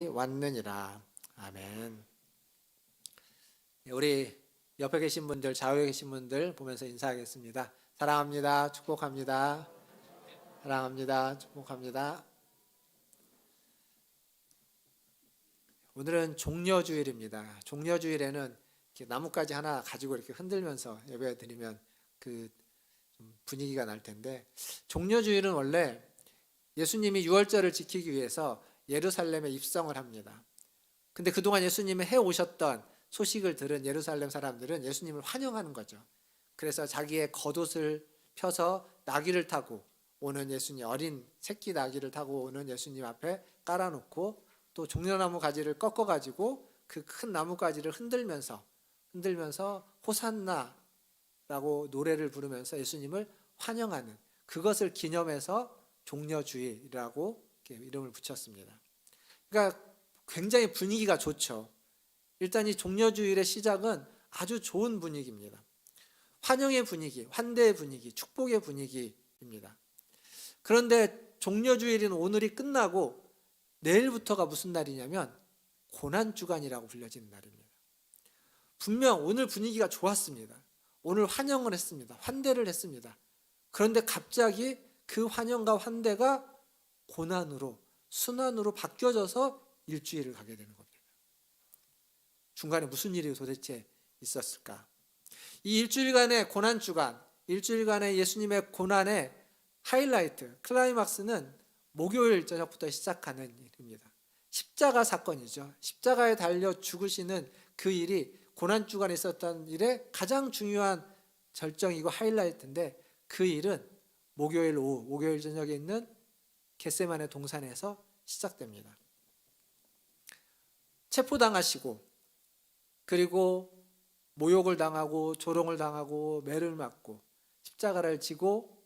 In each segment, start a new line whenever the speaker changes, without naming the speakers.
왔느니라. 아멘. 우리 옆에 계신 분들, 좌우에 계신 분들 보면서 인사하겠습니다. 사랑합니다. 축복합니다. 사랑합니다. 축복합니다. 오늘은 종려주일입니다. 종려주일에는 이렇게 나뭇가지 하나 가지고 이렇게 흔들면서 예배 드리면 그 분위기가 날 텐데, 종려주일은 원래 예수님이 유월절을 지키기 위해서 예루살렘에 입성을 합니다. 근데 그동안 예수님이 해오셨던 소식을 들은 예루살렘 사람들은 예수님을 환영하는 거죠. 그래서 자기의 겉옷을 펴서 나귀를 타고 오는 예수님, 어린 새끼 나귀를 타고 오는 예수님 앞에 깔아놓고, 또 종려나무 가지를 꺾어가지고 그 큰 나무 가지를 흔들면서 호산나라고 노래를 부르면서 예수님을 환영하는, 그것을 기념해서 종려주일이라고 이름을 붙였습니다. 그러니까 굉장히 분위기가 좋죠. 일단 이 종려주일의 시작은 아주 좋은 분위기입니다. 환영의 분위기, 환대의 분위기, 축복의 분위기입니다. 그런데 종려주일인 오늘이 끝나고 내일부터가 무슨 날이냐면 고난주간이라고 불려지는 날입니다. 분명 오늘 분위기가 좋았습니다. 오늘 환영을 했습니다. 환대를 했습니다. 그런데 갑자기 그 환영과 환대가 고난으로, 순환으로 바뀌어져서 일주일을 가게 되는 겁니다. 중간에 무슨 일이 도대체 있었을까? 이 일주일간의 고난주간, 일주일간의 예수님의 고난의 하이라이트, 클라이막스는 목요일 저녁부터 시작하는 일입니다. 십자가 사건이죠. 십자가에 달려 죽으시는 그 일이 고난주간에 있었던 일의 가장 중요한 절정이고 하이라이트인데, 그 일은 목요일 오후, 목요일 저녁에 있는 겟세마네 동산에서 시작됩니다. 체포당하시고, 그리고 모욕을 당하고 조롱을 당하고 매를 맞고 십자가를 지고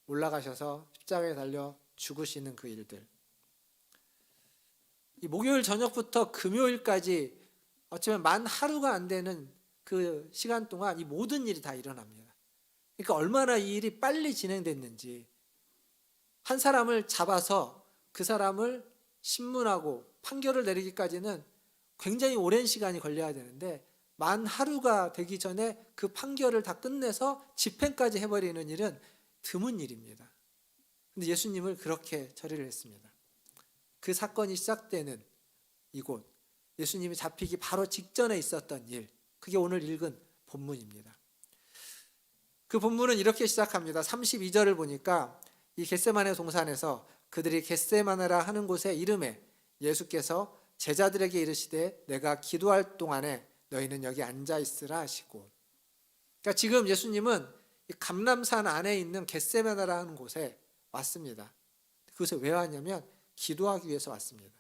올라가셔서 십자가에 달려 죽으시는 그 일들, 이 목요일 저녁부터 금요일까지 어쩌면 만 하루가 안 되는 그 시간 동안 이 모든 일이 다 일어납니다. 그러니까 얼마나 이 일이 빨리 진행됐는지, 한 사람을 잡아서 그 사람을 신문하고 판결을 내리기까지는 굉장히 오랜 시간이 걸려야 되는데, 만 하루가 되기 전에 그 판결을 다 끝내서 집행까지 해버리는 일은 드문 일입니다. 근데 예수님을 그렇게 처리를 했습니다. 그 사건이 시작되는 이곳, 예수님이 잡히기 바로 직전에 있었던 일, 그게 오늘 읽은 본문입니다. 그 본문은 이렇게 시작합니다. 32절을 보니까 이 겟세마네 동산에서 그들이 겟세마네라 하는 곳의 이름에 예수께서 제자들에게 이르시되 내가 기도할 동안에 너희는 여기 앉아 있으라 하시고, 그러니까 지금 예수님은 감람산 안에 있는 겟세마네라 하는 곳에 왔습니다. 그곳에 왜 왔냐면 기도하기 위해서 왔습니다.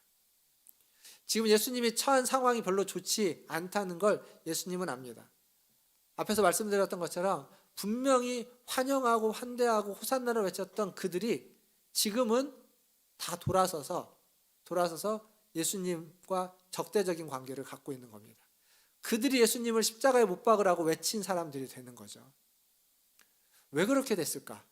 지금 예수님이 처한 상황이 별로 좋지 않다는 걸 예수님은 압니다. 앞에서 말씀드렸던 것처럼 분명히 환영하고 환대하고 호산나를 외쳤던 그들이 지금은 다 돌아서서 예수님과 적대적인 관계를 갖고 있는 겁니다. 그들이 예수님을 십자가에 못 박으라고 외친 사람들이 되는 거죠. 왜 그렇게 됐을까?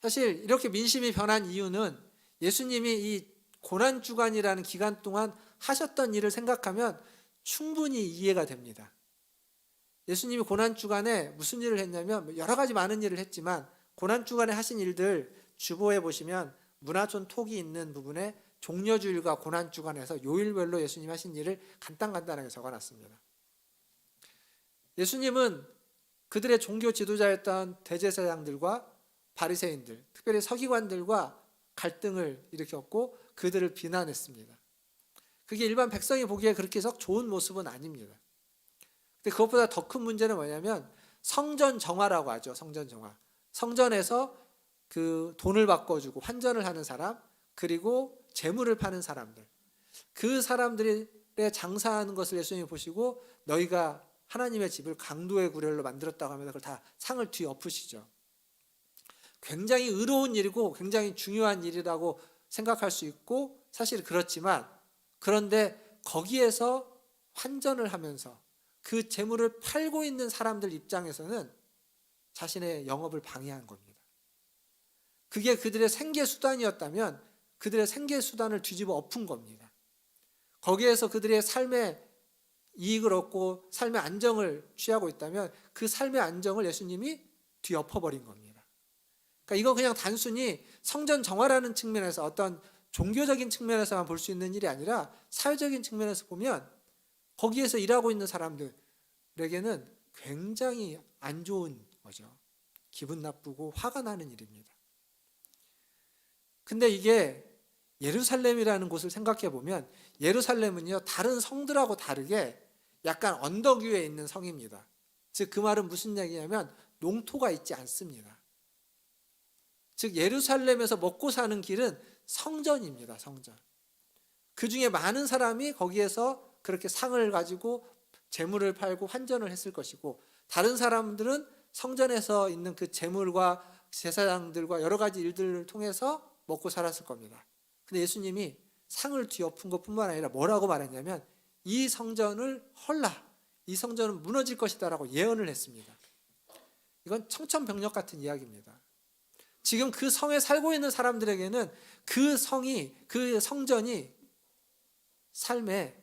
사실 이렇게 민심이 변한 이유는 예수님이 이 고난주간이라는 기간 동안 하셨던 일을 생각하면 충분히 이해가 됩니다. 예수님이 고난주간에 무슨 일을 했냐면 여러 가지 많은 일을 했지만, 고난주간에 하신 일들 주보에 보시면 문화촌 톡이 있는 부분에 종려주일과 고난주간에서 요일별로 예수님 하신 일을 간단하게 적어놨습니다. 예수님은 그들의 종교 지도자였던 대제사장들과 바리새인들, 특별히 서기관들과 갈등을 일으켰고 그들을 비난했습니다. 그게 일반 백성이 보기에 그렇게 썩 좋은 모습은 아닙니다. 근데 그것보다 더 큰 문제는 뭐냐면 성전 정화라고 하죠. 성전 정화. 성전에서 그 돈을 바꿔주고 환전을 하는 사람, 그리고 재물을 파는 사람들, 그 사람들의 장사하는 것을 예수님이 보시고 너희가 하나님의 집을 강도의 구렬로 만들었다고 하면 그걸 다 상을 뒤엎으시죠. 굉장히 의로운 일이고 굉장히 중요한 일이라고 생각할 수 있고 사실 그렇지만, 그런데 거기에서 환전을 하면서 그 재물을 팔고 있는 사람들 입장에서는 자신의 영업을 방해한 겁니다. 그게 그들의 생계 수단이었다면 그들의 생계 수단을 뒤집어 엎은 겁니다. 거기에서 그들의 삶의 이익을 얻고 삶의 안정을 취하고 있다면 그 삶의 안정을 예수님이 뒤엎어버린 겁니다. 그러니까 이건 그냥 단순히 성전 정화라는 측면에서 어떤 종교적인 측면에서만 볼 수 있는 일이 아니라 사회적인 측면에서 보면 거기에서 일하고 있는 사람들에게는 굉장히 안 좋은 거죠. 기분 나쁘고 화가 나는 일입니다. 근데 이게 예루살렘이라는 곳을 생각해 보면 예루살렘은요, 다른 성들하고 다르게 약간 언덕 위에 있는 성입니다. 즉 그 말은 무슨 얘기냐면 농토가 있지 않습니다. 즉 예루살렘에서 먹고 사는 길은 성전입니다. 성전. 그 중에 많은 사람이 거기에서 그렇게 상을 가지고 재물을 팔고 환전을 했을 것이고, 다른 사람들은 성전에서 있는 그 재물과 제사장들과 여러 가지 일들을 통해서 먹고 살았을 겁니다. 근데 예수님이 상을 뒤엎은 것뿐만 아니라 뭐라고 말했냐면 이 성전을 헐라, 이 성전은 무너질 것이다 라고 예언을 했습니다. 이건 청천벽력 같은 이야기입니다. 지금 그 성에 살고 있는 사람들에게는 그 성이, 그 성전이 삶의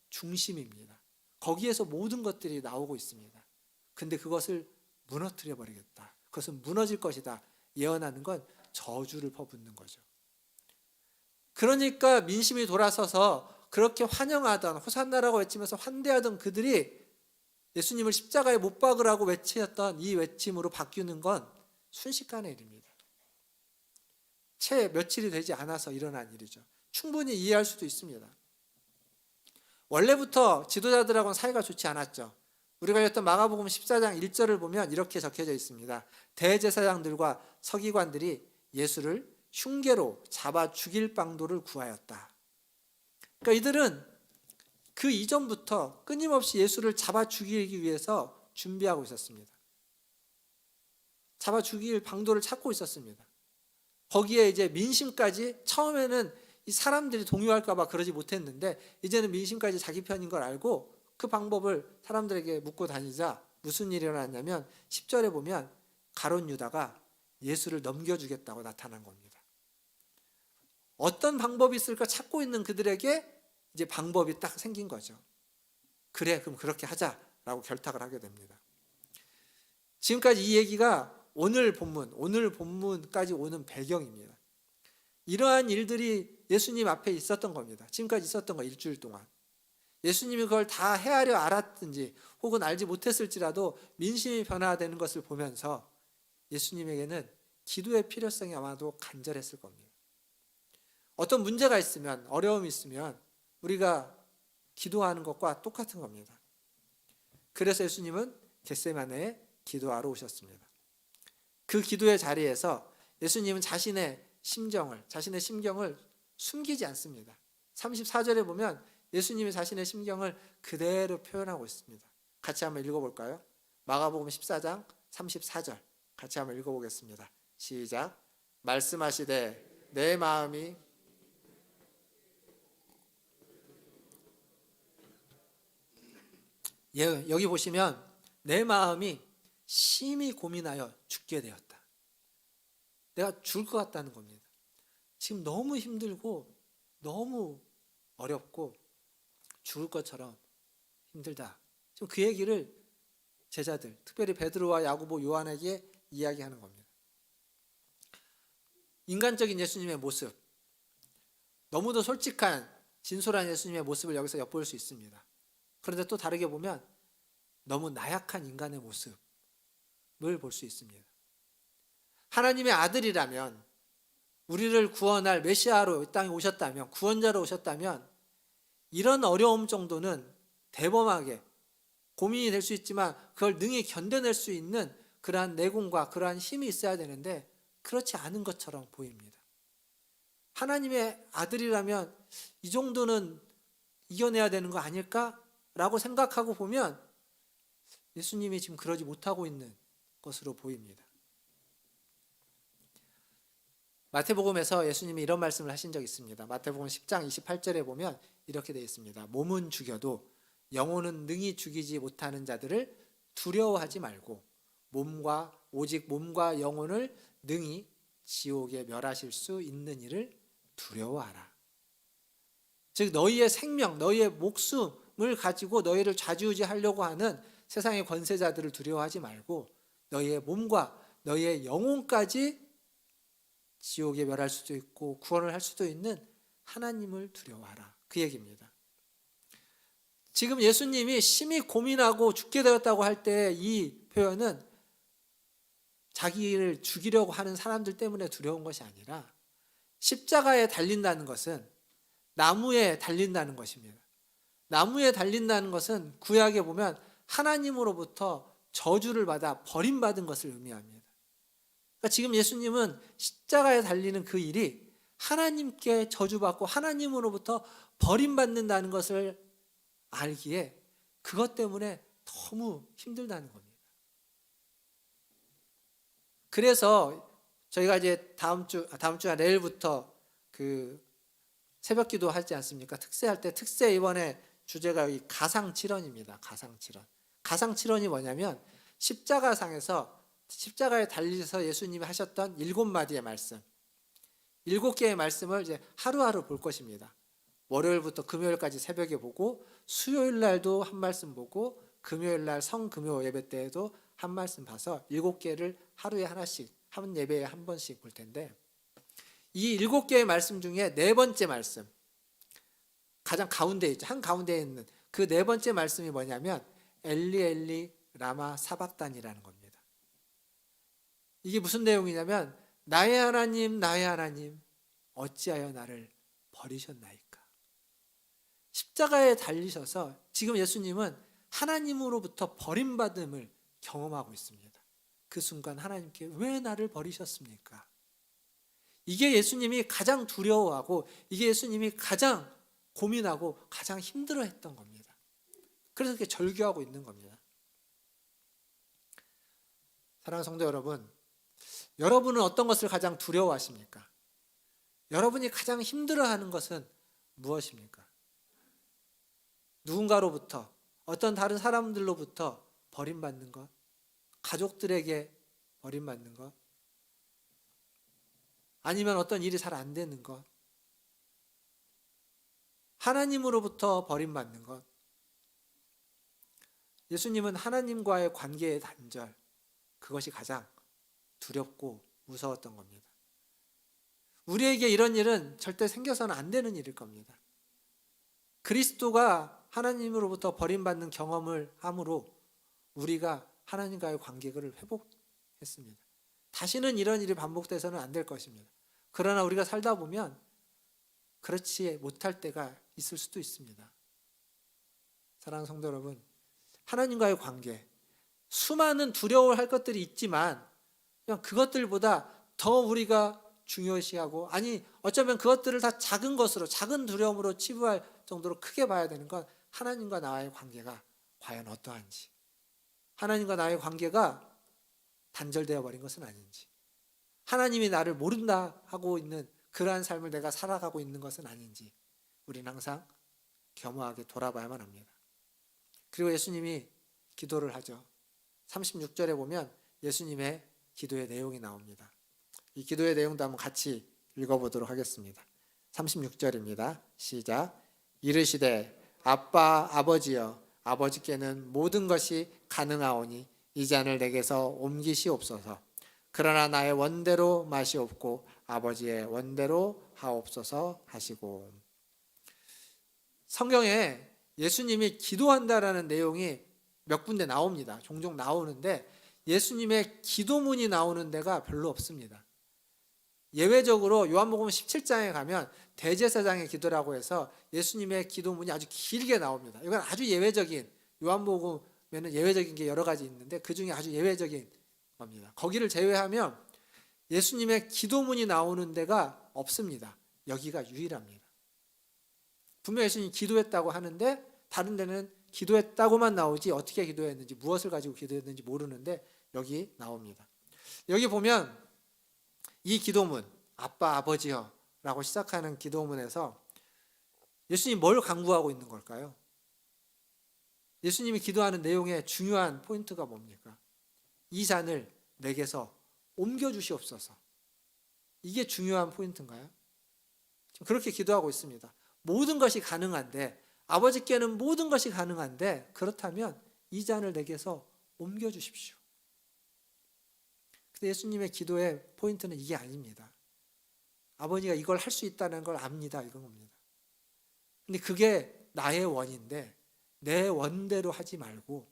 중심입니다. 거기에서 모든 것들이 나오고 있습니다. 근데 그것을 무너뜨려 버리겠다, 그것은 무너질 것이다 예언하는 건 저주를 퍼붓는 거죠. 그러니까 민심이 돌아서서 그렇게 환영하던, 호산나라고 외치면서 환대하던 그들이 예수님을 십자가에 못 박으라고 외쳤던 이 외침으로 바뀌는 건 순식간의 일입니다. 채 며칠이 되지 않아서 일어난 일이죠. 충분히 이해할 수도 있습니다. 원래부터 지도자들하고는 사이가 좋지 않았죠. 우리가 읽었던 마가복음 14장 1절을 보면 이렇게 적혀져 있습니다. 대제사장들과 서기관들이 예수를 흉계로 잡아 죽일 방도를 구하였다. 그러니까 이들은 그 이전부터 끊임없이 예수를 잡아 죽이기 위해서 준비하고 있었습니다. 잡아 죽일 방도를 찾고 있었습니다. 거기에 이제 민심까지, 처음에는 이 사람들이 동요할까 봐 그러지 못했는데 이제는 민심까지 자기 편인 걸 알고 그 방법을 사람들에게 묻고 다니자 무슨 일이 일어났냐면 10절에 보면 가룟 유다가 예수를 넘겨주겠다고 나타난 겁니다. 어떤 방법이 있을까 찾고 있는 그들에게 이제 방법이 딱 생긴 거죠. 그래, 그럼 그렇게 하자라고 결탁을 하게 됩니다. 지금까지 이 얘기가 오늘 본문까지 오는 배경입니다. 이러한 일들이 예수님 앞에 있었던 겁니다. 지금까지 있었던 거, 일주일 동안. 예수님이 그걸 다 헤아려 알았든지 혹은 알지 못했을지라도 민심이 변화되는 것을 보면서 예수님에게는 기도의 필요성이 아마도 간절했을 겁니다. 어떤 문제가 있으면, 어려움이 있으면 우리가 기도하는 것과 똑같은 겁니다. 그래서 예수님은 겟세마네에 기도하러 오셨습니다. 그 기도의 자리에서 예수님은 자신의 심경을 숨기지 않습니다. 34절에 보면 예수님이 자신의 심경을 그대로 표현하고 있습니다. 같이 한번 읽어볼까요? 마가복음 14장 34절 같이 한번 읽어보겠습니다. 시작. 말씀하시되 내 마음이 여기 보시면 내 마음이 심히 고민하여 죽게 되었다. 내가 죽을 것 같다는 겁니다. 지금 너무 힘들고 너무 어렵고 죽을 것처럼 힘들다. 지금 그 얘기를 제자들, 특별히 베드로와 야고보, 요한에게 이야기하는 겁니다. 인간적인 예수님의 모습, 너무도 솔직한 진솔한 예수님의 모습을 여기서 엿볼 수 있습니다. 그런데 또 다르게 보면 너무 나약한 인간의 모습을 볼 수 있습니다. 하나님의 아들이라면, 우리를 구원할 메시아로 이 땅에 오셨다면, 구원자로 오셨다면 이런 어려움 정도는 대범하게 고민이 될 수 있지만 그걸 능히 견뎌낼 수 있는 그러한 내공과 그러한 힘이 있어야 되는데 그렇지 않은 것처럼 보입니다. 하나님의 아들이라면 이 정도는 이겨내야 되는 거 아닐까라고 생각하고 보면 예수님이 지금 그러지 못하고 있는 것으로 보입니다. 마태복음에서 예수님이 이런 말씀을 하신 적이 있습니다. 마태복음 10장 28절에 보면 이렇게 되어 있습니다. 몸은 죽여도 영혼은 능히 죽이지 못하는 자들을 두려워하지 말고 오직 몸과 영혼을 능히 지옥에 멸하실 수 있는 이를 두려워하라. 즉 너희의 생명, 너희의 목숨을 가지고 너희를 좌지우지하려고 하는 세상의 권세자들을 두려워하지 말고 너희의 몸과 너희의 영혼까지 지옥에 멸할 수도 있고 구원을 할 수도 있는 하나님을 두려워하라. 그 얘기입니다. 지금 예수님이 심히 고민하고 죽게 되었다고 할 때 이 표현은 자기를 죽이려고 하는 사람들 때문에 두려운 것이 아니라 십자가에 달린다는 것은 나무에 달린다는 것입니다. 나무에 달린다는 것은 구약에 보면 하나님으로부터 저주를 받아 버림받은 것을 의미합니다. 그러니까 지금 예수님은 십자가에 달리는 그 일이 하나님께 저주받고 하나님으로부터 버림받는다는 것을 알기에 그것 때문에 너무 힘들다는 겁니다. 그래서 저희가 이제 다음 주가 내일부터 그 새벽 기도 하지 않습니까? 특세할 때 특세 이번에 주제가 이 가상칠언입니다. 가상칠언. 가상칠언이 뭐냐면 십자가상에서 십자가에 달리셔서 예수님이 하셨던 7마디의 말씀, 7개의 말씀을 이제 하루하루 볼 것입니다. 월요일부터 금요일까지 새벽에 보고 수요일 날도 한 말씀 보고 금요일 날 성금요 예배 때에도 한 말씀 봐서 7개를 하루에 하나씩 한 예배에 한 번씩 볼 텐데 이 7개의 말씀 중에 4번째 말씀 가장 가운데에 있죠. 한 가운데에 있는 그 4번째 말씀이 뭐냐면 엘리 엘리 라마 사박단이라는 겁니다. 이게 무슨 내용이냐면 나의 하나님 나의 하나님 어찌하여 나를 버리셨나이까. 십자가에 달리셔서 지금 예수님은 하나님으로부터 버림받음을 경험하고 있습니다. 그 순간 하나님께 왜 나를 버리셨습니까? 이게 예수님이 가장 두려워하고 이게 예수님이 가장 고민하고 가장 힘들어했던 겁니다. 그래서 이렇게 절규하고 있는 겁니다. 사랑하는 성도 여러분, 여러분은 어떤 것을 가장 두려워하십니까? 여러분이 가장 힘들어하는 것은 무엇입니까? 누군가로부터 어떤 다른 사람들로부터 버림받는 것, 가족들에게 버림받는 것, 아니면 어떤 일이 잘 안 되는 것, 하나님으로부터 버림받는 것. 예수님은 하나님과의 관계의 단절, 그것이 가장 두렵고 무서웠던 겁니다. 우리에게 이런 일은 절대 생겨서는 안 되는 일일 겁니다. 그리스도가 하나님으로부터 버림받는 경험을 함으로 우리가 하나님과의 관계를 회복했습니다. 다시는 이런 일이 반복돼서는 안 될 것입니다. 그러나 우리가 살다 보면 그렇지 못할 때가 있을 수도 있습니다. 사랑하는 성도 여러분, 하나님과의 관계, 수많은 두려워할 것들이 있지만 그냥 그것들보다 더 우리가 중요시하고 아니 어쩌면 그것들을 다 작은 것으로 작은 두려움으로 치부할 정도로 크게 봐야 되는 건 하나님과 나의 관계가 과연 어떠한지, 하나님과 나의 관계가 단절되어 버린 것은 아닌지, 하나님이 나를 모른다 하고 있는 그러한 삶을 내가 살아가고 있는 것은 아닌지 우리는 항상 겸허하게 돌아봐야만 합니다. 그리고 예수님이 기도를 하죠. 36절에 보면 예수님의 기도의 내용이 나옵니다. 이 기도의 내용도 한번 같이 읽어보도록 하겠습니다. 36절입니다. 시작. 이르시되 아빠 아버지여 아버지께는 모든 것이 가능하오니 이 잔을 내게서 옮기시옵소서. 그러나 나의 원대로 마시옵고 아버지의 원대로 하옵소서 하시고. 성경에 예수님이 기도한다라는 내용이 몇 군데 나옵니다. 종종 나오는데 예수님의 기도문이 나오는 데가 별로 없습니다. 예외적으로 요한복음 17장에 가면 대제사장의 기도라고 해서 예수님의 기도문이 아주 길게 나옵니다. 이건 아주 예외적인, 요한복음에는 예외적인 게 여러 가지 있는데 그 중에 아주 예외적인 겁니다. 거기를 제외하면 예수님의 기도문이 나오는 데가 없습니다. 여기가 유일합니다. 분명 예수님이 기도했다고 하는데 다른 데는 기도했다고만 나오지 어떻게 기도했는지 무엇을 가지고 기도했는지 모르는데 여기 나옵니다. 여기 보면 이 기도문 아빠 아버지여 라고 시작하는 기도문에서 예수님이 뭘 강구하고 있는 걸까요? 예수님이 기도하는 내용의 중요한 포인트가 뭡니까? 이 잔을 내게서 옮겨주시옵소서. 이게 중요한 포인트인가요? 그렇게 기도하고 있습니다. 모든 것이 가능한데, 아버지께는 모든 것이 가능한데, 그렇다면 이 잔을 내게서 옮겨주십시오. 근데 예수님의 기도의 포인트는 이게 아닙니다. 아버지가 이걸 할 수 있다는 걸 압니다, 이런 겁니다. 근데 그게 나의 원인데 내 원대로 하지 말고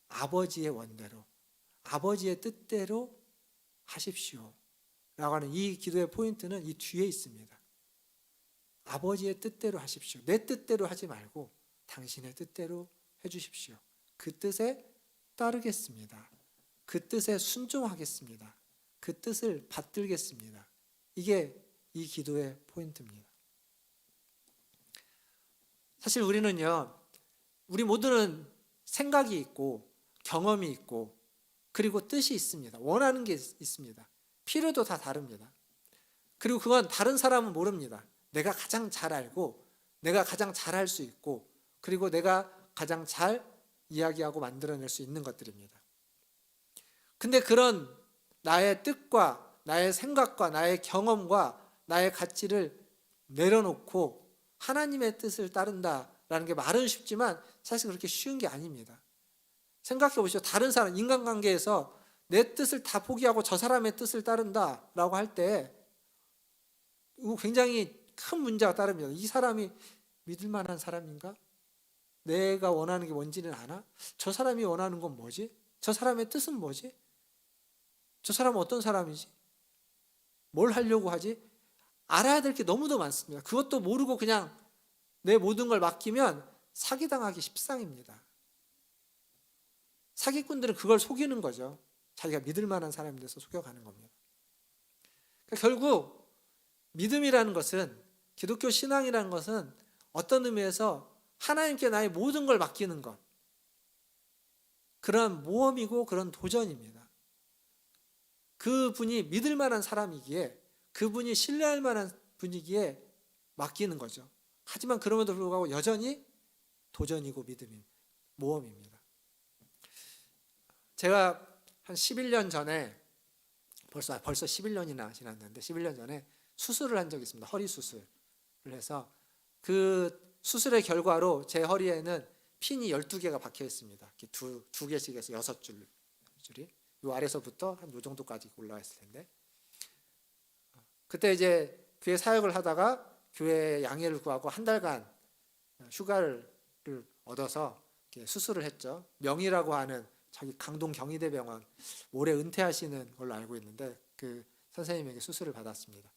아버지의 원대로, 아버지의 뜻대로 하십시오 라고 하는 이 기도의 포인트는 이 뒤에 있습니다. 아버지의 뜻대로 하십시오. 내 뜻대로 하지 말고 당신의 뜻대로 해주십시오. 그 뜻에 따르겠습니다. 그 뜻에 순종하겠습니다. 그 뜻을 받들겠습니다. 이게 이 기도의 포인트입니다. 사실 우리는요, 우리 모두는 생각이 있고 경험이 있고 그리고 뜻이 있습니다. 원하는 게 있습니다. 필요도 다 다릅니다. 그리고 그건 다른 사람은 모릅니다. 내가 가장 잘 알고 내가 가장 잘할 수 있고 그리고 내가 가장 잘 이야기하고 만들어낼 수 있는 것들입니다. 근데 그런 나의 뜻과 나의 생각과 나의 경험과 나의 가치를 내려놓고 하나님의 뜻을 따른다라는 게 말은 쉽지만 사실 그렇게 쉬운 게 아닙니다. 생각해 보시죠. 다른 사람, 인간관계에서 내 뜻을 다 포기하고 저 사람의 뜻을 따른다라고 할 때 굉장히 큰 문제가 따릅니다. 이 사람이 믿을 만한 사람인가? 내가 원하는 게 뭔지는 아나? 저 사람이 원하는 건 뭐지? 저 사람의 뜻은 뭐지? 저 사람은 어떤 사람이지? 뭘 하려고 하지? 알아야 될 게 너무도 많습니다. 그것도 모르고 그냥 내 모든 걸 맡기면 사기당하기 십상입니다. 사기꾼들은 그걸 속이는 거죠. 자기가 믿을 만한 사람이 돼서 속여가는 겁니다. 그러니까 결국 믿음이라는 것은, 기독교 신앙이라는 것은 어떤 의미에서 하나님께 나의 모든 걸 맡기는 것, 그런 모험이고 그런 도전입니다. 그분이 믿을 만한 사람이기에, 그분이 신뢰할 만한 분이기에 맡기는 거죠. 하지만 그럼에도 불구하고 여전히 도전이고 믿음이 모험입니다. 제가 한 11년 전에 벌써 11년이나 지났는데 11년 전에 수술을 한 적이 있습니다. 허리 수술을 해서 그 수술의 결과로 제 허리에는 핀이 12개가 박혀 있습니다. 이렇게 두 개씩 해서 6줄이 이 아래서부터 한 이 정도까지 올라와 있을 텐데, 그때 이제 교회 사역을 하다가 교회 양해를 구하고 한 달간 휴가를 얻어서 수술을 했죠. 명의라고 하는 자기 강동 경희대병원 올해 은퇴하시는 걸로 알고 있는데 그 선생님에게 수술을 받았습니다.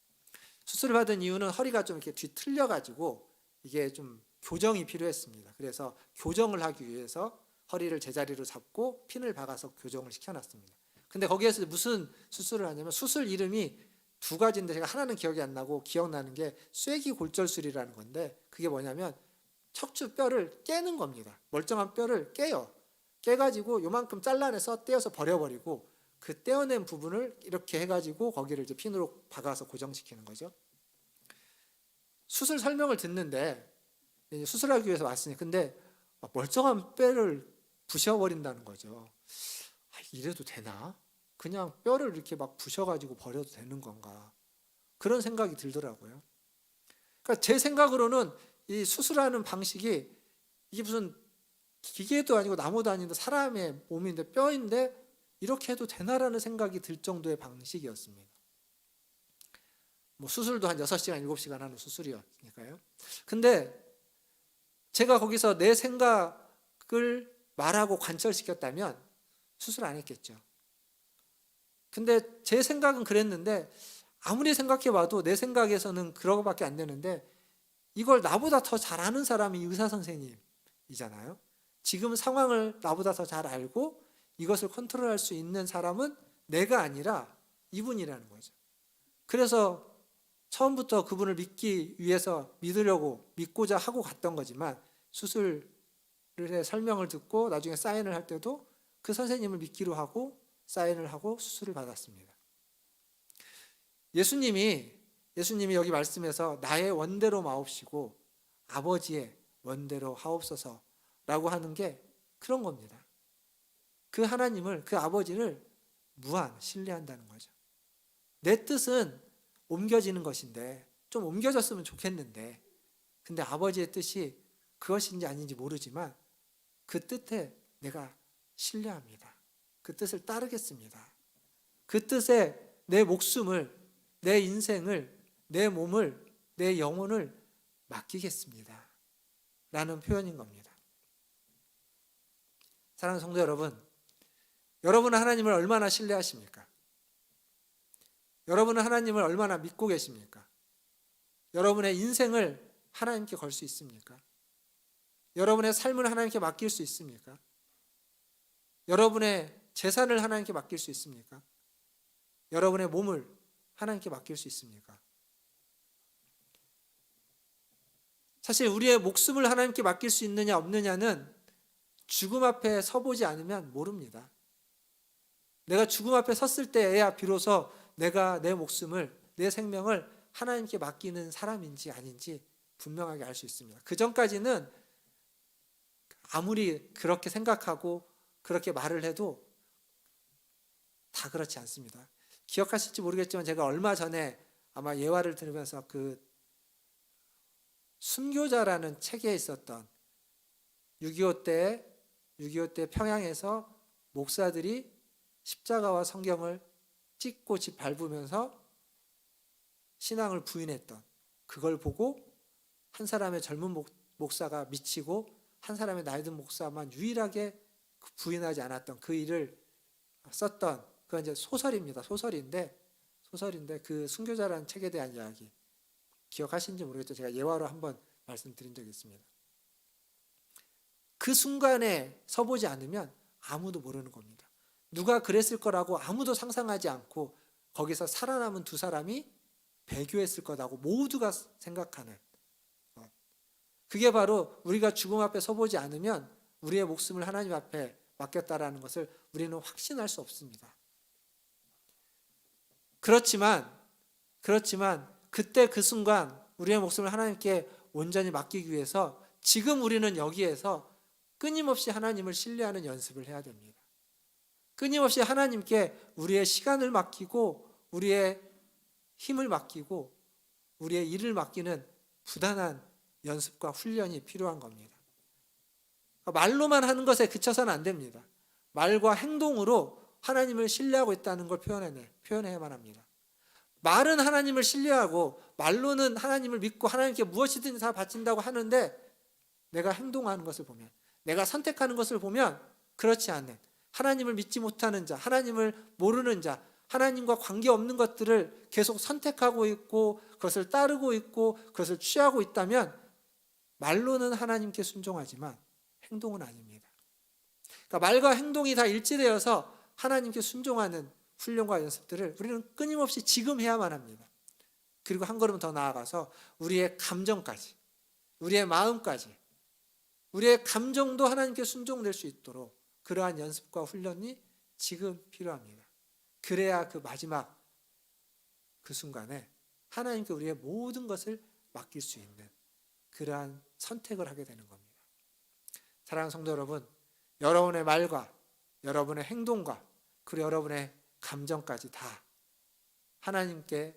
수술을 받은 이유는 허리가 좀 이렇게 뒤틀려 가지고 이게 좀 교정이 필요했습니다. 그래서 교정을 하기 위해서 허리를 제자리로 잡고 핀을 박아서 교정을 시켜놨습니다. 근데 거기에서 무슨 수술을 하냐면, 수술 이름이 두 가지인데 제가 하나는 기억이 안 나고 기억나는 게 쇠기골절술이라는 건데, 그게 뭐냐면 척추 뼈를 깨는 겁니다. 멀쩡한 뼈를 깨가지고 요만큼 잘라내서 떼어서 버려버리고 그 떼어낸 부분을 이렇게 해가지고 거기를 이제 핀으로 박아서 고정시키는 거죠. 수술 설명을 듣는데, 수술하기 위해서 왔으니, 근데 멀쩡한 뼈를 부셔버린다는 거죠. 이래도 되나? 그냥 뼈를 이렇게 막 부셔가지고 버려도 되는 건가? 그런 생각이 들더라고요. 그러니까 제 생각으로는 이 수술하는 방식이 이게 무슨 기계도 아니고 나무도 아닌데 사람의 몸인데 뼈인데 이렇게 해도 되나라는 생각이 들 정도의 방식이었습니다. 뭐 수술도 한 6시간, 7시간 하는 수술이었으니까요. 근데 제가 거기서 내 생각을 말하고 관철시켰다면 수술 안 했겠죠. 근데 제 생각은 그랬는데 아무리 생각해봐도 내 생각에서는 그러고밖에 안 되는데, 이걸 나보다 더 잘 아는 사람이 의사 선생님이잖아요. 지금 상황을 나보다 더 잘 알고 이것을 컨트롤할 수 있는 사람은 내가 아니라 이분이라는 거죠. 그래서 처음부터 그분을 믿기 위해서 믿고자 하고 갔던 거지만, 수술의 설명을 듣고 나중에 사인을 할 때도 그 선생님을 믿기로 하고 사인을 하고 수술을 받았습니다. 예수님이 여기 말씀에서 나의 원대로 마옵시고 아버지의 원대로 하옵소서라고 하는 게 그런 겁니다. 그 하나님을, 그 아버지를 무한 신뢰한다는 거죠. 내 뜻은 옮겨지는 것인데 좀 옮겨졌으면 좋겠는데, 근데 아버지의 뜻이 그것인지 아닌지 모르지만 그 뜻에 내가 신뢰합니다. 그 뜻을 따르겠습니다. 그 뜻에 내 목숨을, 내 인생을, 내 몸을, 내 영혼을 맡기겠습니다. 라는 표현인 겁니다. 사랑하는 성도 여러분, 여러분은 하나님을 얼마나 신뢰하십니까? 여러분은 하나님을 얼마나 믿고 계십니까? 여러분의 인생을 하나님께 걸 수 있습니까? 여러분의 삶을 하나님께 맡길 수 있습니까? 여러분의 재산을 하나님께 맡길 수 있습니까? 여러분의 몸을 하나님께 맡길 수 있습니까? 사실 우리의 목숨을 하나님께 맡길 수 있느냐 없느냐는 죽음 앞에 서보지 않으면 모릅니다. 내가 죽음 앞에 섰을 때에야 비로소 내가 내 목숨을, 내 생명을 하나님께 맡기는 사람인지 아닌지 분명하게 알 수 있습니다. 그 전까지는 아무리 그렇게 생각하고 그렇게 말을 해도 다 그렇지 않습니다. 기억하실지 모르겠지만 제가 얼마 전에 아마 예화를 들으면서 그 순교자라는 책에 있었던 6.25 때 평양에서 목사들이 십자가와 성경을 찍고 집 밟으면서 신앙을 부인했던, 그걸 보고 한 사람의 젊은 목사가 미치고 한 사람의 나이 든 목사만 유일하게 부인하지 않았던 그 일을 썼던, 그건 이제 소설입니다. 소설인데 그 순교자라는 책에 대한 이야기 기억하시는지 모르겠죠. 제가 예화로 한번 말씀드린 적이 있습니다. 그 순간에 서보지 않으면 아무도 모르는 겁니다. 누가 그랬을 거라고 아무도 상상하지 않고 거기서 살아남은 두 사람이 배교했을 거라고 모두가 생각하는 것. 그게 바로 우리가 죽음 앞에 서보지 않으면 우리의 목숨을 하나님 앞에 맡겼다라는 것을 우리는 확신할 수 없습니다. 그렇지만 그때 그 순간 우리의 목숨을 하나님께 온전히 맡기기 위해서 지금 우리는 여기에서 끊임없이 하나님을 신뢰하는 연습을 해야 됩니다. 끊임없이 하나님께 우리의 시간을 맡기고 우리의 힘을 맡기고 우리의 일을 맡기는 부단한 연습과 훈련이 필요한 겁니다. 말로만 하는 것에 그쳐서는 안 됩니다. 말과 행동으로 하나님을 신뢰하고 있다는 걸 표현해야만 합니다. 말은 하나님을 신뢰하고 말로는 하나님을 믿고 하나님께 무엇이든지 다 바친다고 하는데 내가 행동하는 것을 보면, 내가 선택하는 것을 보면 그렇지 않은, 하나님을 믿지 못하는 자, 하나님을 모르는 자, 하나님과 관계없는 것들을 계속 선택하고 있고 그것을 따르고 있고 그것을 취하고 있다면 말로는 하나님께 순종하지만 행동은 아닙니다. 그러니까 말과 행동이 다 일치되어서 하나님께 순종하는 훈련과 연습들을 우리는 끊임없이 지금 해야만 합니다. 그리고 한 걸음 더 나아가서 우리의 감정까지, 우리의 마음까지, 우리의 감정도 하나님께 순종될 수 있도록 그러한 연습과 훈련이 지금 필요합니다. 그래야 그 마지막 그 순간에 하나님께 우리의 모든 것을 맡길 수 있는 그러한 선택을 하게 되는 겁니다. 사랑하는 성도 여러분, 여러분의 말과 여러분의 행동과 그리고 여러분의 감정까지 다 하나님께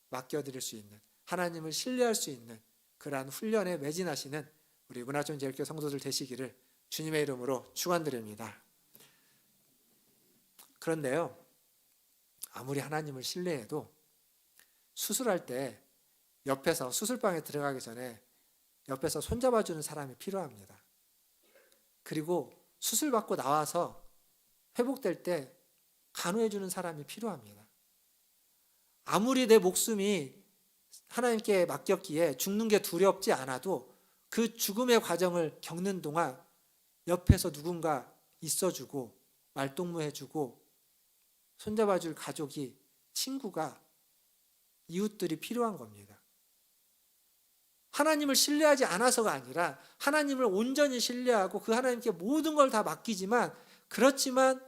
맡겨드릴 수 있는, 하나님을 신뢰할 수 있는 그러한 훈련에 매진하시는 우리 문화촌제일교회 성도들 되시기를 주님의 이름으로 축원드립니다. 그런데요, 아무리 하나님을 신뢰해도 수술할 때 옆에서, 수술방에 들어가기 전에 옆에서 손잡아주는 사람이 필요합니다. 그리고 수술받고 나와서 회복될 때 간호해주는 사람이 필요합니다. 아무리 내 목숨이 하나님께 맡겼기에 죽는 게 두렵지 않아도 그 죽음의 과정을 겪는 동안 옆에서 누군가 있어주고 말동무해주고 손잡아줄 가족이, 친구가, 이웃들이 필요한 겁니다. 하나님을 신뢰하지 않아서가 아니라 하나님을 온전히 신뢰하고 그 하나님께 모든 걸 다 맡기지만, 그렇지만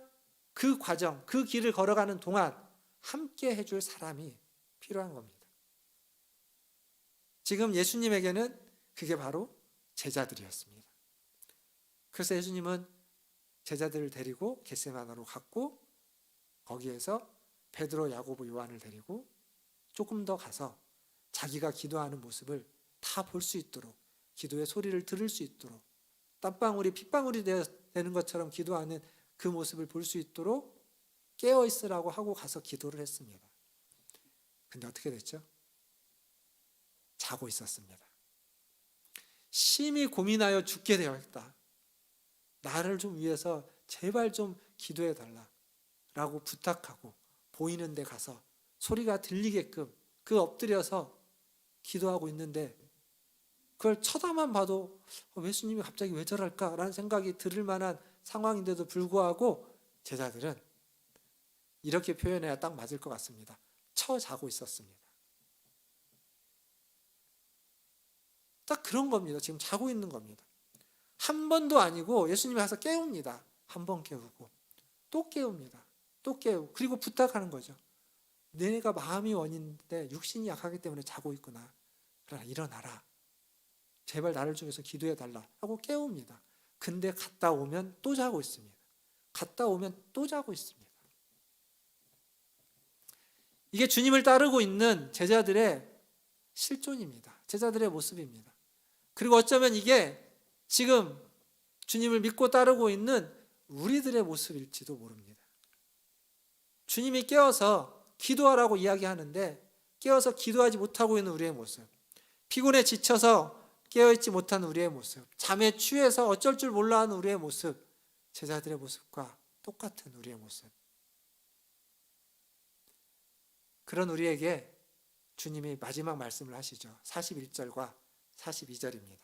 그 과정, 그 길을 걸어가는 동안 함께 해줄 사람이 필요한 겁니다. 지금 예수님에게는 그게 바로 제자들이었습니다. 그래서 예수님은 제자들을 데리고 겟세마네로 갔고 거기에서 베드로, 야고보, 요한을 데리고 조금 더 가서 자기가 기도하는 모습을 다 볼 수 있도록, 기도의 소리를 들을 수 있도록, 땀방울이 핏방울이 되는 것처럼 기도하는 그 모습을 볼 수 있도록 깨어 있으라고 하고 가서 기도를 했습니다. 근데 어떻게 됐죠? 자고 있었습니다. 심히 고민하여 죽게 되었다. 나를 좀 위해서 제발 좀 기도해 달라라고 부탁하고 보이는 데 가서 소리가 들리게끔 그 엎드려서 기도하고 있는데, 그걸 쳐다만 봐도 예수님이 갑자기 왜 저럴까라는 생각이 들을 만한 상황인데도 불구하고 제자들은 이렇게 표현해야 딱 맞을 것 같습니다. 자고 있었습니다. 딱 그런 겁니다. 지금 자고 있는 겁니다. 한 번도 아니고 예수님이 가서 깨웁니다. 한 번 깨우고 또 깨웁니다. 또 깨우고, 그리고 부탁하는 거죠. 내가 마음이 원인데 육신이 약하기 때문에 자고 있구나. 그러나 일어나라. 제발 나를 위해서 기도해 달라 하고 깨웁니다. 근데 갔다 오면 또 자고 있습니다. 갔다 오면 또 자고 있습니다. 이게 주님을 따르고 있는 제자들의 실존입니다. 제자들의 모습입니다. 그리고 어쩌면 이게 지금 주님을 믿고 따르고 있는 우리들의 모습일지도 모릅니다. 주님이 깨어서 기도하라고 이야기하는데 깨어서 기도하지 못하고 있는 우리의 모습, 피곤에 지쳐서 깨어있지 못하는 우리의 모습, 잠에 취해서 어쩔 줄 몰라 하는 우리의 모습, 제자들의 모습과 똑같은 우리의 모습. 그런 우리에게 주님이 마지막 말씀을 하시죠. 41절과 42절입니다.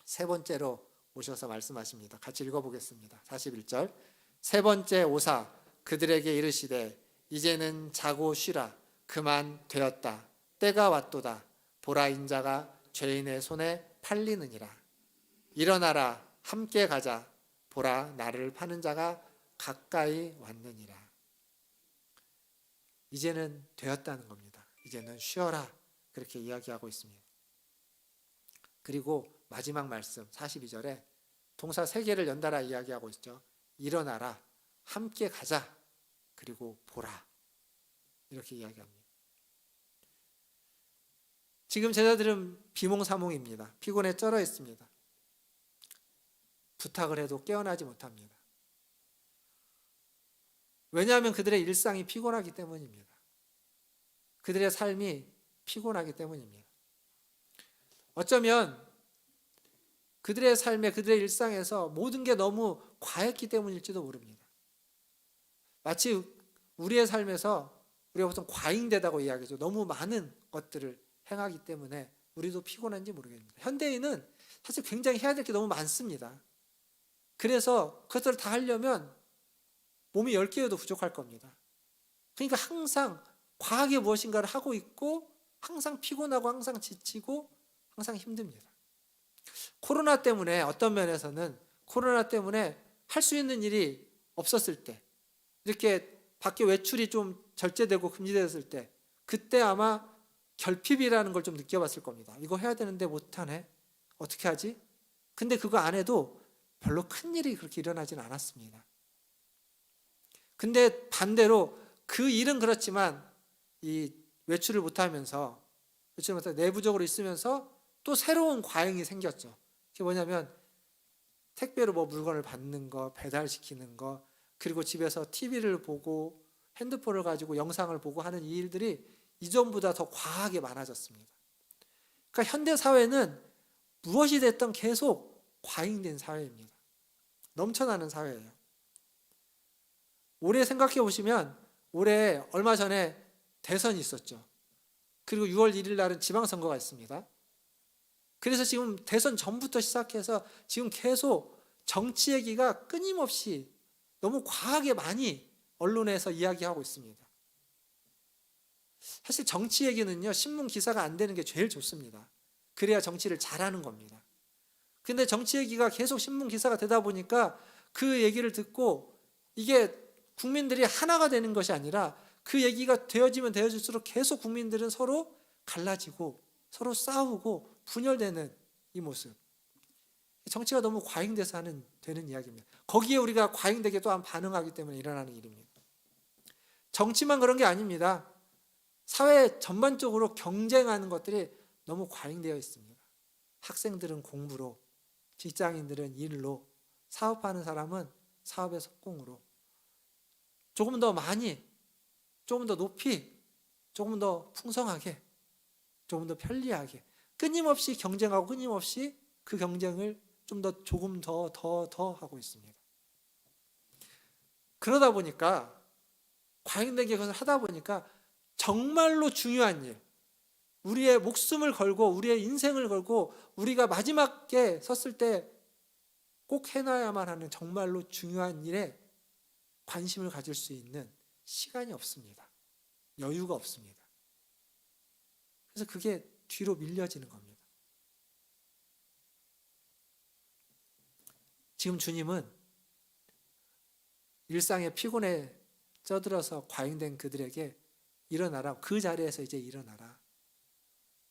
세 번째로 오셔서 말씀하십니다. 같이 읽어보겠습니다. 41절. 세 번째 오사 그들에게 이르시되 이제는 자고 쉬라. 그만 되었다. 때가 왔도다. 보라, 인자가 죄인의 손에 팔리느니라. 일어나라. 함께 가자. 보라, 나를 파는 자가 가까이 왔느니라. 이제는 되었다는 겁니다. 이제는 쉬어라. 그렇게 이야기하고 있습니다. 그리고 마지막 말씀 42절에 동사 3개를 연달아 이야기하고 있죠. 일어나라, 함께 가자, 그리고 보라. 이렇게 이야기합니다. 지금 제자들은 비몽사몽입니다. 피곤에 쩔어 있습니다. 부탁을 해도 깨어나지 못합니다. 왜냐하면 그들의 일상이 피곤하기 때문입니다. 그들의 삶이 피곤하기 때문입니다. 어쩌면 그들의 삶에, 그들의 일상에서 모든 게 너무 과했기 때문일지도 모릅니다. 마치 우리의 삶에서 우리가 보통 과잉되다고 이야기하죠. 너무 많은 것들을 행하기 때문에 우리도 피곤한지 모르겠습니다. 현대인은 사실 굉장히 해야 될 게 너무 많습니다. 그래서 그것들을 다 하려면 몸이 10개여도 부족할 겁니다. 그러니까 항상 과하게 무엇인가를 하고 있고 항상 피곤하고 항상 지치고 항상 힘듭니다. 코로나 때문에 어떤 면에서는 코로나 때문에 할 수 있는 일이 없었을 때, 이렇게 밖에 외출이 좀 절제되고 금지되었을 때, 그때 아마 결핍이라는 걸 좀 느껴봤을 겁니다. 이거 해야 되는데 못하네. 어떻게 하지? 근데 그거 안 해도 별로 큰 일이 그렇게 일어나진 않았습니다. 근데 반대로 그 일은 그렇지만 이 외출을 못하면서 내부적으로 있으면서 또 새로운 과잉이 생겼죠. 그게 뭐냐면 택배로 뭐 물건을 받는 거, 배달시키는 거, 그리고 집에서 TV를 보고 핸드폰을 가지고 영상을 보고 하는 이 일들이 이전보다 더 과하게 많아졌습니다. 그러니까 현대 사회는 무엇이 됐든 계속 과잉된 사회입니다. 넘쳐나는 사회예요. 올해 생각해 보시면 올해 얼마 전에 대선이 있었죠. 그리고 6월 1일 날은 지방선거가 있습니다. 그래서 지금 대선 전부터 시작해서 지금 계속 정치 얘기가 끊임없이 너무 과하게 많이 언론에서 이야기하고 있습니다. 사실 정치 얘기는요, 신문 기사가 안 되는 게 제일 좋습니다. 그래야 정치를 잘하는 겁니다. 근데 정치 얘기가 계속 신문 기사가 되다 보니까 그 얘기를 듣고 이게 국민들이 하나가 되는 것이 아니라 그 얘기가 되어지면 되어질수록 계속 국민들은 서로 갈라지고 서로 싸우고 분열되는 이 모습. 정치가 너무 과잉돼서 되는 이야기입니다. 거기에 우리가 과잉되게 또한 반응하기 때문에 일어나는 일입니다. 정치만 그런 게 아닙니다. 사회 전반적으로 경쟁하는 것들이 너무 과잉되어 있습니다. 학생들은 공부로, 직장인들은 일로, 사업하는 사람은 사업의 속공으로 조금 더 많이, 조금 더 높이, 조금 더 풍성하게, 조금 더 편리하게 끊임없이 경쟁하고 끊임없이 그 경쟁을 좀 더 조금 더 하고 있습니다. 그러다 보니까 과잉되게 그것을 하다 보니까 정말로 중요한 일, 우리의 목숨을 걸고 우리의 인생을 걸고 우리가 마지막에 섰을 때 꼭 해놔야만 하는 정말로 중요한 일에 관심을 가질 수 있는 시간이 없습니다. 여유가 없습니다. 그래서 그게 뒤로 밀려지는 겁니다. 지금 주님은 일상의 피곤에 쩌들어서 과잉된 그들에게 일어나라, 그 자리에서 이제 일어나라,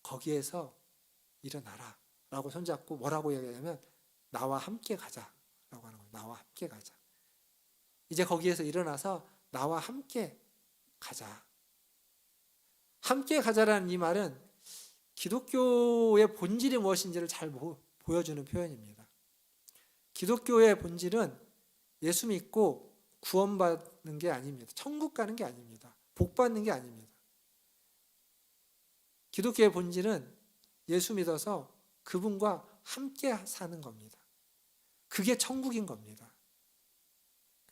거기에서 일어나라 라고 손잡고 뭐라고 얘기하냐면 나와 함께 가자 라고 하는 거예요. 나와 함께 가자. 이제 거기에서 일어나서 나와 함께 가자. 함께 가자라는 이 말은 기독교의 본질이 무엇인지를 잘 보여주는 표현입니다. 기독교의 본질은 예수 믿고 구원받는 게 아닙니다. 천국 가는 게 아닙니다. 복 받는 게 아닙니다. 기독교의 본질은 예수 믿어서 그분과 함께 사는 겁니다. 그게 천국인 겁니다.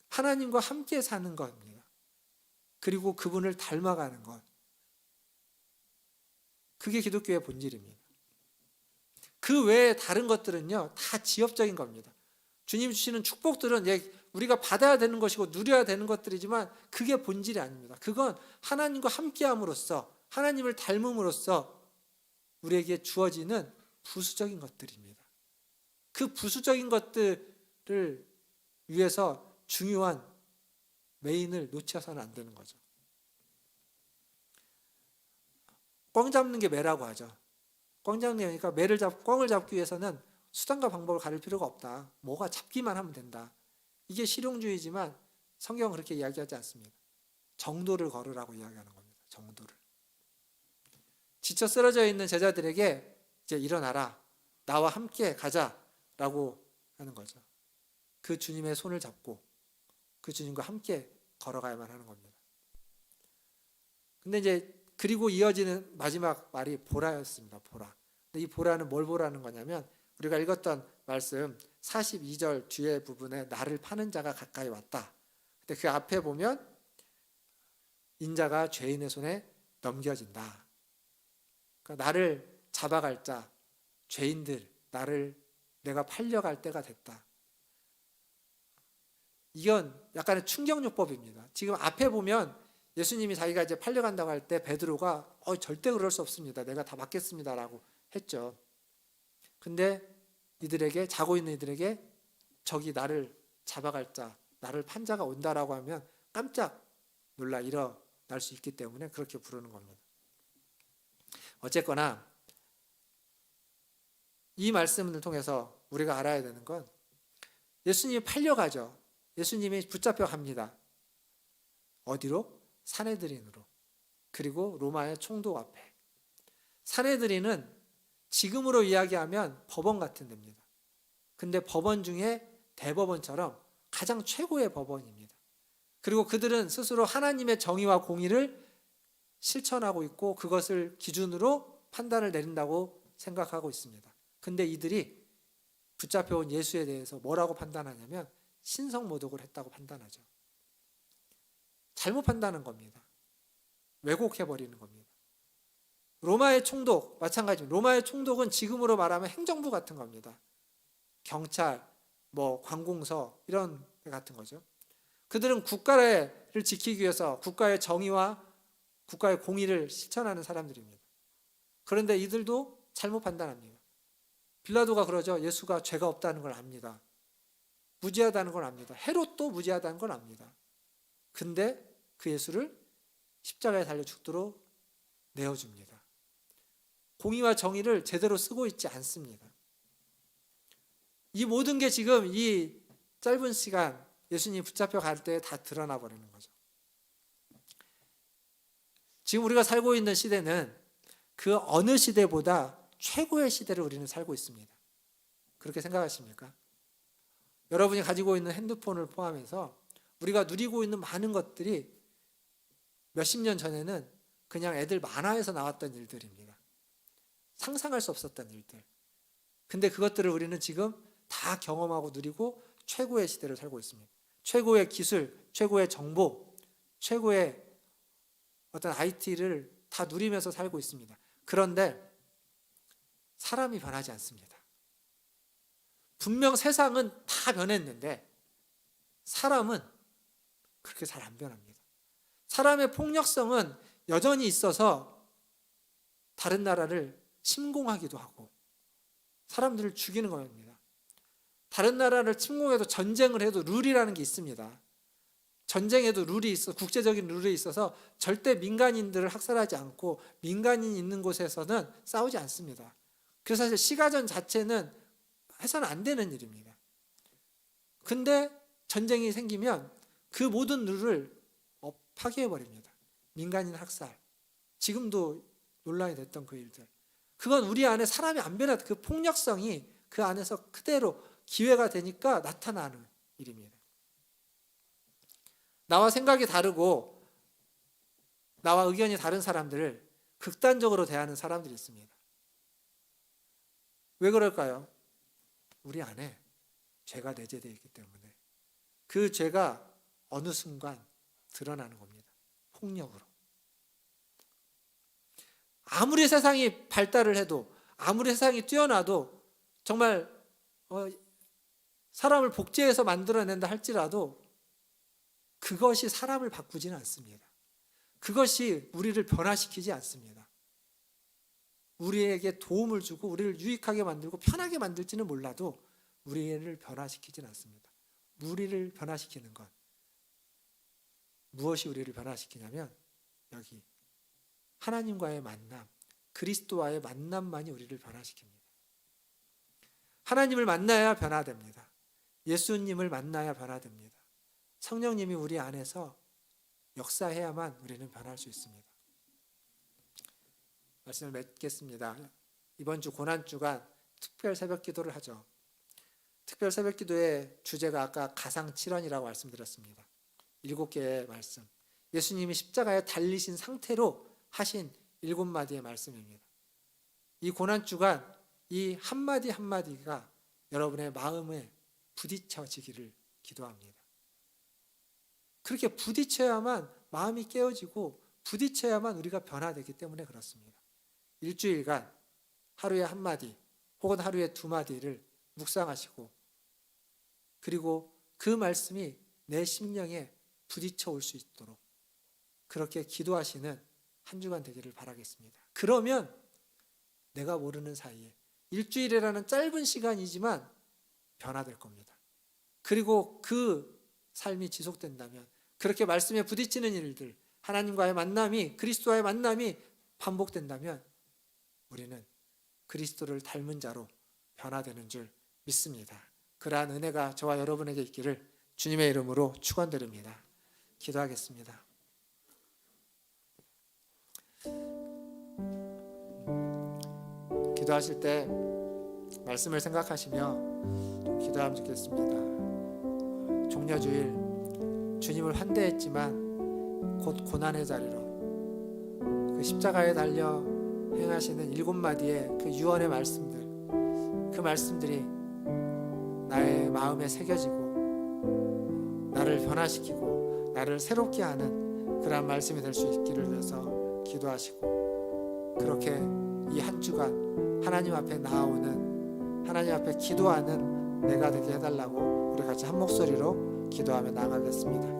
하나님과 함께 사는 겁니다. 그리고 그분을 닮아가는 것. 그게 기독교의 본질입니다. 그 외에 다른 것들은요, 다 지엽적인 겁니다. 주님 주시는 축복들은 우리가 받아야 되는 것이고 누려야 되는 것들이지만 그게 본질이 아닙니다. 그건 하나님과 함께함으로써, 하나님을 닮음으로써 우리에게 주어지는 부수적인 것들입니다. 그 부수적인 것들을 위해서 중요한 메인을 놓쳐서는 안 되는 거죠. 꽝 잡는 게 매라고 하죠. 꽝 잡는 게 그러니까 꽝을 잡기 위해서는 수단과 방법을 가릴 필요가 없다. 뭐가 잡기만 하면 된다. 이게 실용주의지만 성경은 그렇게 이야기하지 않습니다. 정도를 걸으라고 이야기하는 겁니다. 정도를. 지쳐 쓰러져 있는 제자들에게 이제 일어나라, 나와 함께 가자라고 하는 거죠. 그 주님의 손을 잡고 그 주님과 함께 걸어가야만 하는 겁니다. 근데 이제 그리고 이어지는 마지막 말이 보라였습니다. 보라. 근데 이 보라는 뭘 보라는 거냐면 우리가 읽었던 말씀 42절 뒤에 부분에 나를 파는 자가 가까이 왔다. 근데 그 앞에 보면 인자가 죄인의 손에 넘겨진다. 그러니까 나를 잡아갈 자, 죄인들, 내가 팔려갈 때가 됐다. 이건 약간의 충격요법입니다. 지금 앞에 보면 예수님이 자기가 이제 팔려간다고 할 때 베드로가 절대 그럴 수 없습니다. 내가 다 맡겠습니다라고 했죠. 근데 자고 있는 이들에게 저기 나를 잡아갈 자, 나를 판 자가 온다라고 하면 깜짝 놀라 일어날 수 있기 때문에 그렇게 부르는 겁니다. 어쨌거나 이 말씀을 통해서 우리가 알아야 되는 건 예수님이 팔려가죠. 예수님이 붙잡혀 갑니다. 어디로? 산헤드린으로. 그리고 로마의 총독 앞에. 산헤드린은 지금으로 이야기하면 법원 같은 데입니다. 근데 법원 중에 대법원처럼 가장 최고의 법원입니다. 그리고 그들은 스스로 하나님의 정의와 공의를 실천하고 있고 그것을 기준으로 판단을 내린다고 생각하고 있습니다. 근데 이들이 붙잡혀온 예수에 대해서 뭐라고 판단하냐면 신성모독을 했다고 판단하죠. 잘못 판단한 겁니다. 왜곡해버리는 겁니다. 로마의 총독 마찬가지입니다. 로마의 총독은 지금으로 말하면 행정부 같은 겁니다. 경찰, 관공서 이런 데 같은 거죠. 그들은 국가를 지키기 위해서 국가의 정의와 국가의 공의를 실천하는 사람들입니다. 그런데 이들도 잘못 판단합니다. 빌라도가 그러죠. 예수가 죄가 없다는 걸 압니다. 무죄하다는 걸 압니다. 헤롯도 무죄하다는 걸 압니다. 근데 그 예수를 십자가에 달려 죽도록 내어줍니다. 공의와 정의를 제대로 쓰고 있지 않습니다. 이 모든 게 지금 이 짧은 시간 예수님이 붙잡혀 갈 때 다 드러나 버리는 거죠. 지금 우리가 살고 있는 시대는 그 어느 시대보다 최고의 시대를 우리는 살고 있습니다. 그렇게 생각하십니까? 여러분이 가지고 있는 핸드폰을 포함해서 우리가 누리고 있는 많은 것들이 몇십 년 전에는 그냥 애들 만화에서 나왔던 일들입니다. 상상할 수 없었던 일들. 근데 그것들을 우리는 지금 다 경험하고 누리고 최고의 시대를 살고 있습니다. 최고의 기술, 최고의 정보, 최고의 어떤 IT를 다 누리면서 살고 있습니다. 그런데 사람이 변하지 않습니다. 분명 세상은 다 변했는데 사람은 그렇게 잘 안 변합니다. 사람의 폭력성은 여전히 있어서 다른 나라를 침공하기도 하고 사람들을 죽이는 겁니다. 다른 나라를 침공해도 전쟁을 해도 룰이라는 게 있습니다. 전쟁에도 룰이 있어, 국제적인 룰이 있어서 절대 민간인들을 학살하지 않고 민간인 있는 곳에서는 싸우지 않습니다. 그래서 사실 시가전 자체는 해서는 안 되는 일입니다. 근데 전쟁이 생기면 그 모든 룰을 파괴해버립니다. 민간인 학살, 지금도 논란이 됐던 그 일들, 그건 우리 안에 사람이 안 변한 그 폭력성이 그 안에서 그대로 기회가 되니까 나타나는 일입니다. 나와 생각이 다르고 나와 의견이 다른 사람들을 극단적으로 대하는 사람들이 있습니다. 왜 그럴까요? 우리 안에 죄가 내재되어 있기 때문에 그 죄가 어느 순간 드러나는 겁니다. 폭력으로. 아무리 세상이 발달을 해도 아무리 세상이 뛰어나도 정말 사람을 복제해서 만들어낸다 할지라도 그것이 사람을 바꾸지는 않습니다. 그것이 우리를 변화시키지 않습니다. 우리에게 도움을 주고 우리를 유익하게 만들고 편하게 만들지는 몰라도 우리를 변화시키지는 않습니다. 우리를 변화시키는 것, 무엇이 우리를 변화시키냐면 여기 하나님과의 만남, 그리스도와의 만남만이 우리를 변화시킵니다. 하나님을 만나야 변화됩니다. 예수님을 만나야 변화됩니다. 성령님이 우리 안에서 역사해야만 우리는 변할 수 있습니다. 말씀을 맺겠습니다. 이번 주 고난주간 특별 새벽 기도를 하죠. 특별 새벽 기도의 주제가 아까 가상칠언이라고 말씀드렸습니다. 7개의 말씀, 예수님이 십자가에 달리신 상태로 하신 7마디의 말씀입니다. 이 고난주간 이 한마디 한마디가 여러분의 마음에 부딪혀지기를 기도합니다. 그렇게 부딪혀야만 마음이 깨어지고 부딪혀야만 우리가 변화되기 때문에 그렇습니다. 일주일간 하루에 한마디 혹은 하루에 2마디를 묵상하시고 그리고 그 말씀이 내 심령에 부딪혀 올 수 있도록 그렇게 기도하시는 한 주간 되기를 바라겠습니다. 그러면 내가 모르는 사이에 일주일이라는 짧은 시간이지만 변화될 겁니다. 그리고 그 삶이 지속된다면 그렇게 말씀에 부딪히는 일들, 하나님과의 만남이, 그리스도와의 만남이 반복된다면 우리는 그리스도를 닮은 자로 변화되는 줄 믿습니다. 그러한 은혜가 저와 여러분에게 있기를 주님의 이름으로 축원드립니다. 기도하겠습니다. 기도하실 때 말씀을 생각하시며 기도하면 좋겠습니다. 종려주일 주님을 환대했지만 곧 고난의 자리로 그 십자가에 달려 행하시는 7마디의 그 유언의 말씀들, 그 말씀들이 나의 마음에 새겨지고 나를 변화시키고 나를 새롭게 하는 그러한 말씀이 될 수 있기를 위해서 기도하시고 그렇게 이 한 주간 하나님 앞에 나아오는, 하나님 앞에 기도하는 내가 되게 해달라고 우리 같이 한 목소리로 기도하며 나아가겠습니다.